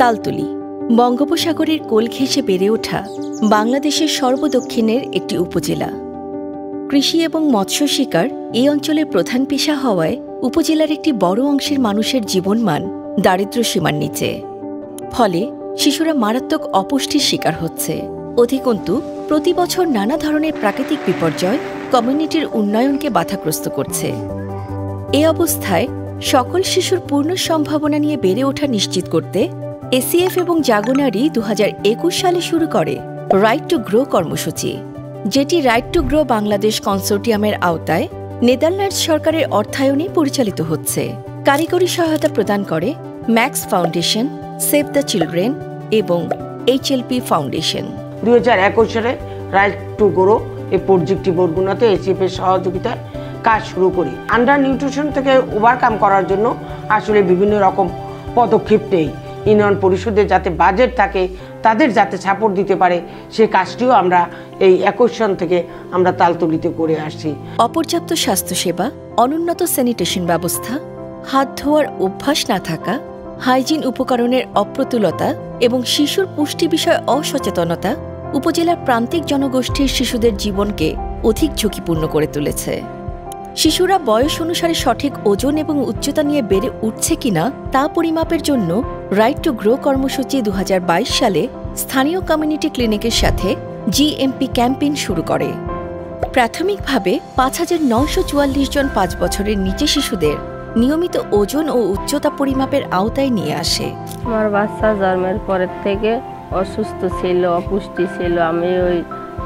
তালতলী বঙ্গোপসাগরের কোল ঘেঁষে বেড়ে ওঠা বাংলাদেশের সর্বদক্ষিণের একটি উপজেলা। কৃষি এবং মৎস্য শিকার এই অঞ্চলের প্রধান পেশা হওয়ায় উপজেলার একটি বড় অংশের মানুষের জীবনমান দারিদ্র্য সীমার নিচে। ফলে শিশুরা মারাত্মক অপুষ্টির শিকার হচ্ছে। অধিকন্তু প্রতি বছর নানা ধরনের প্রাকৃতিক বিপর্যয় কমিউনিটির উন্নয়নকে বাধাগ্রস্ত করছে। এ অবস্থায় সকল শিশুর পূর্ণ সম্ভাবনা নিয়ে বেড়ে ওঠা নিশ্চিত করতে এসিএফ এবং জাগোনারি 2021 সালে শুরু করে রাইট টু গ্রো কর্মসূচি, যেটি রাইট টু গ্রো বাংলাদেশ কনসোর্টিয়ামের আওতায় নেদারল্যান্ডস সরকারের অর্থায়নে পরিচালিত হচ্ছে। কারিগরি সহায়তা প্রদান করে max foundation, save the children এবং HLP ফাউন্ডেশন। 2021 সালে রাইট টু গ্রো এই প্রজেক্টটি বরগুনাতে এসিএফ এর সহযোগিতায় কাজ শুরু করি। আন্ডার নিউট্রিশন থেকে ওভারকাম করার জন্য আসলে বিভিন্ন রকম পদক্ষেপ নেই। ইউনিয়ন পরিষদে যাতে বাজেট থাকে, তাদের যাতে সাপোর্ট দিতে পারে, সে কাজটিও আমরা এই 21 সন থেকে আমরা তালতলীতে করে আসছি। অপর্যাপ্ত স্বাস্থ্যসেবা, অনুন্নত স্যানিটেশন ব্যবস্থা, হাত ধোয়ার অভ্যাস না থাকা, হাইজিন উপকরণের অপ্রতুলতা এবং শিশুর পুষ্টি বিষয়ে অসচেতনতা উপজেলার প্রান্তিক জনগোষ্ঠীর শিশুদের জীবনকে অধিক ঝুঁকিপূর্ণ করে তুলেছে। শিশুরা বয়স অনুসারে সঠিক ওজন এবং উচ্চতা নিয়ে বেড়ে উঠছে কিনা তা পরিমাপের জন্য রাইট টু গ্রো কর্মসূচি 2022 সালে স্থানীয় কমিউনিটি ক্লিনিকের সাথে GMP ক্যাম্পেইন শুরু করে। প্রাথমিকভাবে 5944 জন 5 বছরের নিচে শিশুদের নিয়মিত ওজন ও উচ্চতা পরিমাপের আওতায় নিয়ে আসে। আমার বাচ্চা জন্মের পরের থেকে অসুস্থ ছিল, অপুষ্টি ছিল। আমি ওই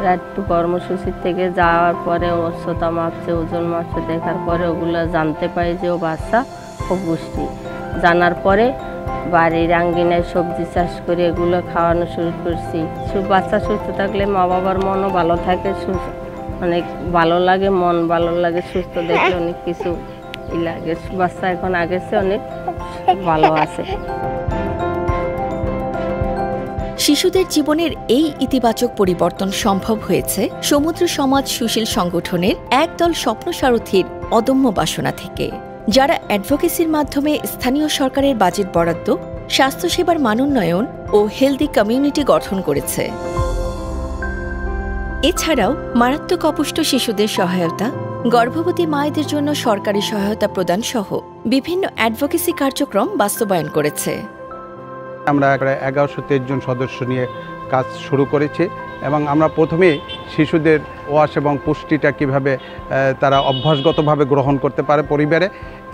রাইট টু কর্মসূচি থেকে যাওয়ার পরে উচ্চতা মাপছে, ওজন মাপছে, দেখার পরে ওগুলো জানতে পাই যে ও বাচ্চা অপুষ্টি। জানার পরে বাড়ির আঙ্গিনায় সবজি চাষ করে এগুলো খাওয়ানো শুরু করছি। বাচ্চা সুস্থ থাকলে মা বাবার মনও ভালো থাকে, অনেক ভালো লাগে, মন ভালো লাগে। সুস্থ দেখলে অনেক কিছু লাগে। বাচ্চা এখন আগের চেয়ে অনেক ভালো আছে। শিশুদের জীবনের এই ইতিবাচক পরিবর্তন সম্ভব হয়েছে সমুদ্র সমাজ সুশীল সংগঠনের একদল স্বপ্নসারথীর অদম্য বাসনা থেকে, যারা অ্যাডভোকেসির মাধ্যমে স্থানীয় সরকারের বাজেট বরাদ্দ, স্বাস্থ্যসেবার মানোন্নয়ন ও হেলদি কমিউনিটি গঠন করেছে। এছাড়াও মারাত্মক অপুষ্ট শিশুদের সহায়তা, গর্ভবতী মায়েদের জন্য সরকারি সহায়তা প্রদান সহ বিভিন্ন অ্যাডভোকেসি কার্যক্রম বাস্তবায়ন করেছে। আমরা 1123 জন সদস্য নিয়ে কাজ শুরু করেছি এবং আমরা প্রথমে শিশুদের ওয়াশ এবং পুষ্টিটা কীভাবে তারা অভ্যাসগতভাবে গ্রহণ করতে পারে পরিবারে,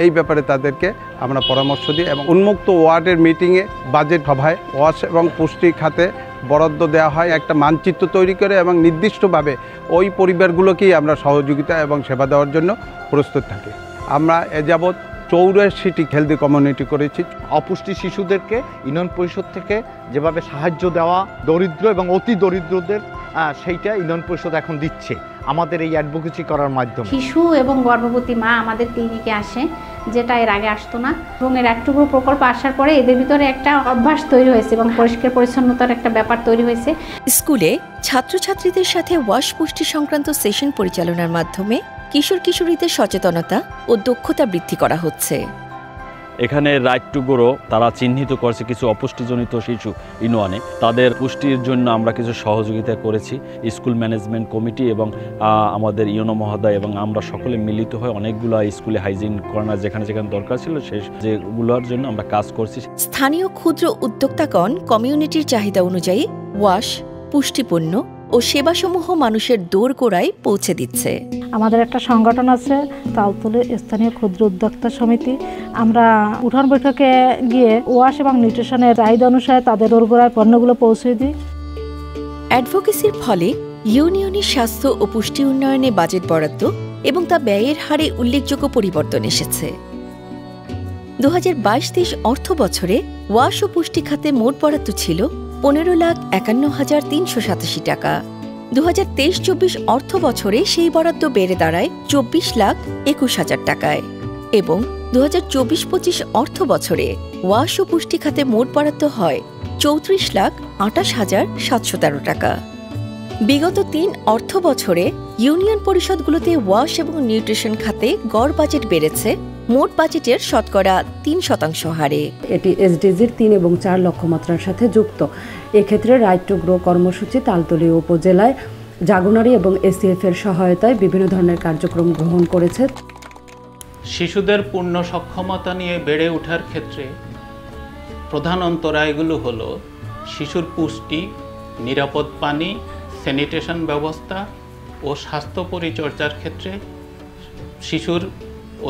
এই ব্যাপারে তাদেরকে আমরা পরামর্শ দিই এবং উন্মুক্ত ওয়ার্ডের মিটিংয়ে বাজেট সভায় ওয়াশ এবং পুষ্টি খাতে বরাদ্দ দেওয়া হয়। একটা মানচিত্র তৈরি করে এবং নির্দিষ্টভাবে ওই পরিবারগুলোকেই আমরা সহযোগিতা এবং সেবা দেওয়ার জন্য প্রস্তুত থাকি। আমরা এ যাবৎ 84টি হেলদি কমিউনিটি করেছি। অপুষ্টি শিশুদেরকে ইউনিয়ন পরিষদ থেকে যেভাবে সাহায্য দেওয়া, দরিদ্র এবং অতি দরিদ্রদের সেইটা ইউনিয়ন পরিষদ এখন দিচ্ছে আমাদের এই অ্যাডভোকেসি করার মাধ্যমে। শিশু এবং গর্ভবতী মা আমাদের ক্লিনিকে আসে, যেটা এর আগে আসতো না। এবং এর রাইট টু গ্রো প্রকল্প আসার পরে এদের ভিতরে একটা অভ্যাস তৈরি হয়েছে এবং পরিষ্কার পরিচ্ছন্নতার একটা ব্যাপার তৈরি হয়েছে। স্কুলে ছাত্রছাত্রীদের সাথে ওয়াশ পুষ্টি সংক্রান্ত সেশন পরিচালনার মাধ্যমে কিশোর কিশোরীদের সচেতনতা ও দক্ষতা বৃদ্ধি করা হচ্ছে। এখানে রাইট টু গ্রো তারা চিহ্নিত করেছে কিছু অপুষ্টিজনিত শিশু ইউনিয়নে, তাদের পুষ্টির জন্য আমরা কিছু সহযোগিতা করেছি। স্কুল ম্যানেজমেন্ট কমিটি এবং আমাদের ইউনো মহোদয় এবং আমরা সকলে মিলিত হয়ে অনেকগুলো স্কুলে হাইজিন কর্নার যেখানে যেখানে দরকার ছিল সেগুলোর জন্য আমরা কাজ করছি। স্থানীয় ক্ষুদ্র উদ্যোক্তাগণ কমিউনিটির চাহিদা অনুযায়ী ওয়াশ, পুষ্টিপূর্ণ ও সেবাসমূহ মানুষের দোরগোড়ায় পৌঁছে দিচ্ছে। আমাদের একটা সংগঠন আছে, তালতলী স্থানীয় ক্ষুদ্র উদ্যোক্তা সমিতি। আমরা উঠান বৈঠকে গিয়ে ওয়াশ এবং নিউট্রিশনের চাহিদা অনুসারে তাদের দোরগোড়ায় পণ্যগুলো পৌঁছে দিই। অ্যাডভোকেসির ফলে ইউনিয়নের স্বাস্থ্য ও পুষ্টি উন্নয়নে বাজেট বরাদ্দ এবং তা ব্যয়ের হারে উল্লেখযোগ্য পরিবর্তন এসেছে। 2022-23 অর্থ বছরে ওয়াশ ও পুষ্টি খাতে মোট বরাদ্দ ছিল 15,51,387 টাকা। 2023-24 অর্থ বছরে সেই বরাদ্দ বেড়ে দাঁড়ায় 24,21,000 টাকায় এবং 2024-25 অর্থ বছরে ওয়াশ ও পুষ্টি খাতে মোট বরাদ্দ হয় 34,28,713 টাকা। বিগত 3 অর্থ বছরে ইউনিয়ন পরিষদগুলোতে ওয়াশ এবং নিউট্রিশন খাতে গড় বাজেট বেড়েছে মোট বাজেটের শতকরা 3% হারে। এটি এসডিজির 3 এবং 4 লক্ষ্যমাত্রার সাথে যুক্ত। এক্ষেত্রে রাইট টু গ্রো কর্মসূচি তালতলী উপজেলায় জাগনারী এবং এসিএফ এর সহায়তায় বিভিন্ন ধরনের কার্যক্রম গ্রহণ করেছে। শিশুদের পূর্ণ সক্ষমতা নিয়ে বেড়ে ওঠার ক্ষেত্রে প্রধান অন্তরায়গুলো হলো শিশুর পুষ্টি, নিরাপদ পানি, স্যানিটেশন ব্যবস্থা ও স্বাস্থ্য পরিচর্যার ক্ষেত্রে শিশুর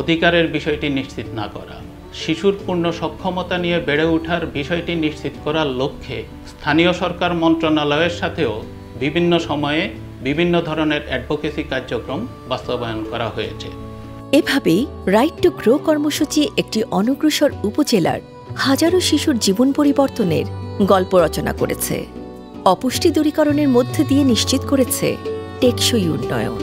অধিকারের বিষয়টি নিশ্চিত না করা। শিশুর পূর্ণ সক্ষমতা নিয়ে বেড়ে ওঠার বিষয়টি নিশ্চিত করার লক্ষ্যে স্থানীয় সরকার মন্ত্রণালয়ের সাথেও বিভিন্ন সময়ে বিভিন্ন ধরনের অ্যাডভোকেসি কার্যক্রম বাস্তবায়ন করা হয়েছে। এভাবেই রাইট টু গ্রো কর্মসূচি একটি অনগ্রসর উপজেলার হাজারো শিশুর জীবন পরিবর্তনের গল্প রচনা করেছে, অপুষ্টি দূরীকরণের মধ্যে দিয়ে নিশ্চিত করেছে টেকসই উন্নয়ন।